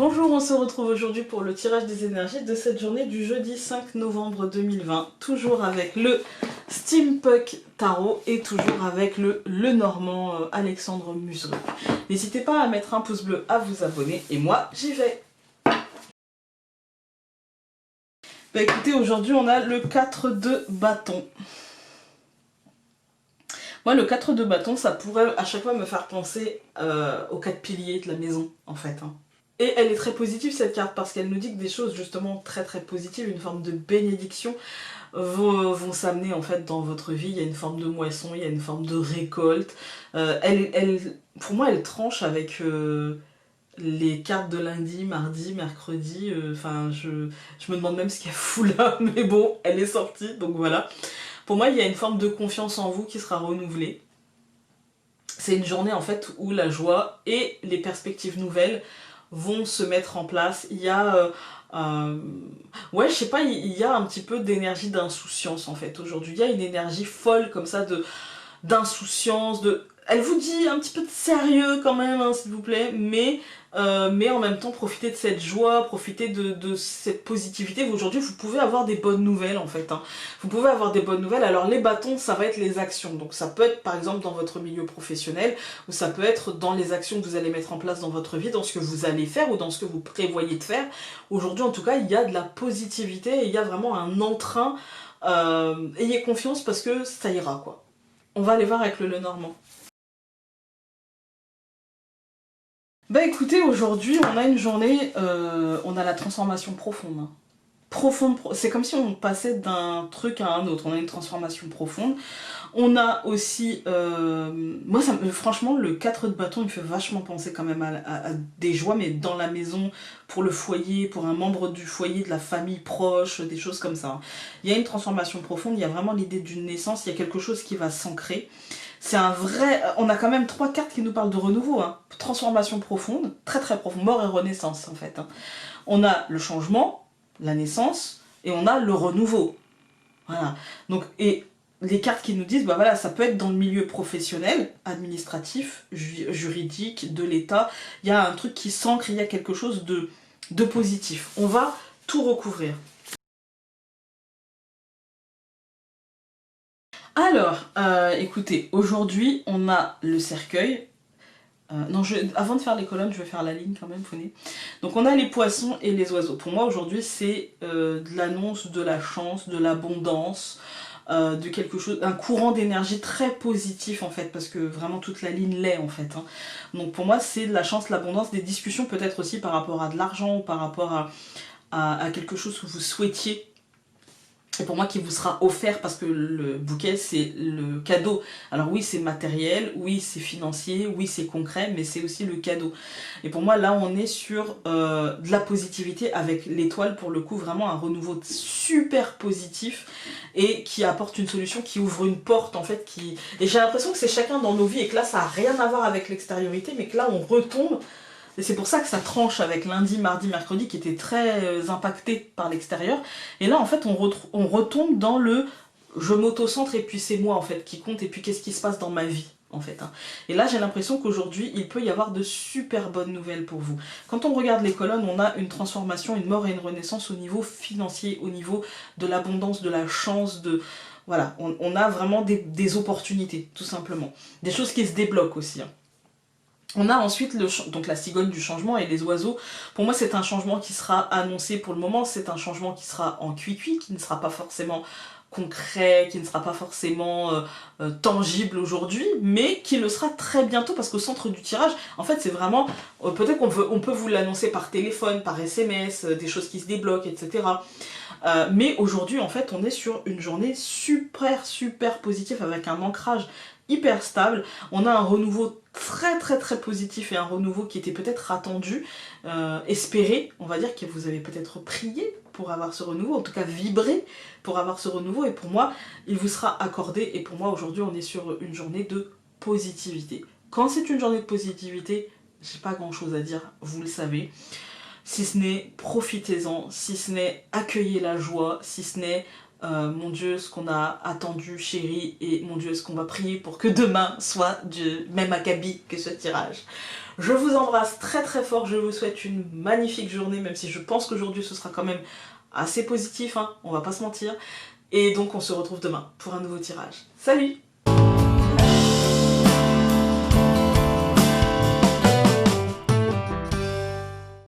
Bonjour, on se retrouve aujourd'hui pour le tirage des énergies de cette journée du jeudi 5 novembre 2020. Toujours avec le Steampunk Tarot et toujours avec le Lenormand Alexandre Musereau. N'hésitez pas à mettre un pouce bleu, à vous abonner et moi j'y vais. Bah écoutez, aujourd'hui on a le 4 de bâton. Moi le 4 de bâton ça pourrait à chaque fois me faire penser aux 4 piliers de la maison en fait. Et elle est très positive cette carte parce qu'elle nous dit que des choses justement très positives, une forme de bénédiction vont s'amener en fait dans votre vie. Il y a une forme de moisson, il y a une forme de récolte. Pour moi elle tranche avec les cartes de lundi, mardi, mercredi. Enfin je me demande même ce qu'elle fout là, mais bon elle est sortie donc voilà. Pour moi il y a une forme de confiance en vous qui sera renouvelée. C'est une journée en fait où la joie et les perspectives nouvelles vont se mettre en place. Il y a ouais, je sais pas, il y a un petit peu d'énergie d'insouciance en fait aujourd'hui. Il y a une énergie folle comme ça d'insouciance, elle vous dit un petit peu de sérieux quand même, hein, s'il vous plaît, mais en même temps, profitez de cette joie, profitez de cette positivité. Aujourd'hui, vous pouvez avoir des bonnes nouvelles, en fait. Hein. Vous pouvez avoir des bonnes nouvelles. Alors, les bâtons, ça va être les actions. Donc, ça peut être, par exemple, dans votre milieu professionnel, ou ça peut être dans les actions que vous allez mettre en place dans votre vie, dans ce que vous allez faire, ou dans ce que vous prévoyez de faire. Aujourd'hui, en tout cas, il y a de la positivité, et il y a vraiment un entrain. Ayez confiance parce que ça ira, quoi. On va aller voir avec le Lenormand. Bah écoutez, aujourd'hui on a une journée, on a la transformation profonde. C'est comme si on passait d'un truc à un autre, on a une transformation profonde. On a aussi, moi franchement le 4 de bâton il me fait vachement penser quand même à des joies, mais dans la maison, pour le foyer, pour un membre du foyer, de la famille proche, des choses comme ça. Il y a une transformation profonde, il y a vraiment l'idée d'une naissance, il y a quelque chose qui va s'ancrer. C'est un vrai... On a quand même 3 cartes qui nous parlent de renouveau. Hein. Transformation profonde, très profonde, mort et renaissance en fait. Hein. On a le changement, la naissance, et on a le renouveau. Voilà. Donc, et les cartes qui nous disent, bah voilà, ça peut être dans le milieu professionnel, administratif, juridique, de l'État. Il y a un truc qui s'ancre, il y a quelque chose de positif. On va tout recouvrir. Alors, écoutez, aujourd'hui, on a le cercueil. Non, avant de faire les colonnes, je vais faire la ligne quand même, Founé. Donc on a les poissons et les oiseaux. Pour moi, aujourd'hui, c'est de l'annonce de la chance, de l'abondance, de quelque chose, un courant d'énergie très positif en fait, parce que vraiment toute la ligne l'est en fait. Hein. Donc pour moi, c'est de la chance, l'abondance, des discussions peut-être aussi par rapport à de l'argent ou par rapport à quelque chose que vous souhaitiez. Et pour moi qui vous sera offert parce que le bouquet c'est le cadeau. Alors oui c'est matériel, oui c'est financier, oui c'est concret, mais c'est aussi le cadeau. Et pour moi là on est sur de la positivité avec l'étoile pour le coup, vraiment un renouveau super positif et qui apporte une solution, qui ouvre une porte en fait. Et j'ai l'impression que c'est chacun dans nos vies et que là ça n'a rien à voir avec l'extériorité, mais que là on retombe. Et c'est pour ça que ça tranche avec lundi, mardi, mercredi qui étaient très impactés par l'extérieur. Et là en fait on retombe dans le je m'auto-centre et puis c'est moi en fait qui compte et puis qu'est-ce qui se passe dans ma vie en fait. Hein. Et là j'ai l'impression qu'aujourd'hui il peut y avoir de super bonnes nouvelles pour vous. Quand on regarde les colonnes, on a une transformation, une mort et une renaissance au niveau financier, au niveau de l'abondance, de la chance, de... Voilà, on a vraiment des opportunités tout simplement. Des choses qui se débloquent aussi. Hein. On a ensuite donc la cigogne du changement et les oiseaux. Pour moi, c'est un changement qui sera annoncé pour le moment. C'est un changement qui sera en cuit-cuit, qui ne sera pas forcément concret, qui ne sera pas forcément tangible aujourd'hui, mais qui le sera très bientôt parce qu'au centre du tirage, en fait, c'est vraiment... peut-être on peut vous l'annoncer par téléphone, par SMS, des choses qui se débloquent, etc. Mais aujourd'hui, en fait, on est sur une journée super positive avec un ancrage hyper stable. On a un renouveau très positif et un renouveau qui était peut-être attendu, espéré, on va dire que vous avez peut-être prié pour avoir ce renouveau, en tout cas vibré pour avoir ce renouveau, et pour moi, il vous sera accordé, et pour moi, aujourd'hui, on est sur une journée de positivité. Quand c'est une journée de positivité, j'ai pas grand-chose à dire, vous le savez. Si ce n'est profitez-en, si ce n'est accueillez la joie, si ce n'est mon Dieu, ce qu'on a attendu, chéri, et mon Dieu, ce qu'on va prier pour que demain soit du même acabit que ce tirage. Je vous embrasse très très fort, je vous souhaite une magnifique journée, même si je pense qu'aujourd'hui ce sera quand même assez positif, hein, on va pas se mentir. Et donc on se retrouve demain pour un nouveau tirage. Salut!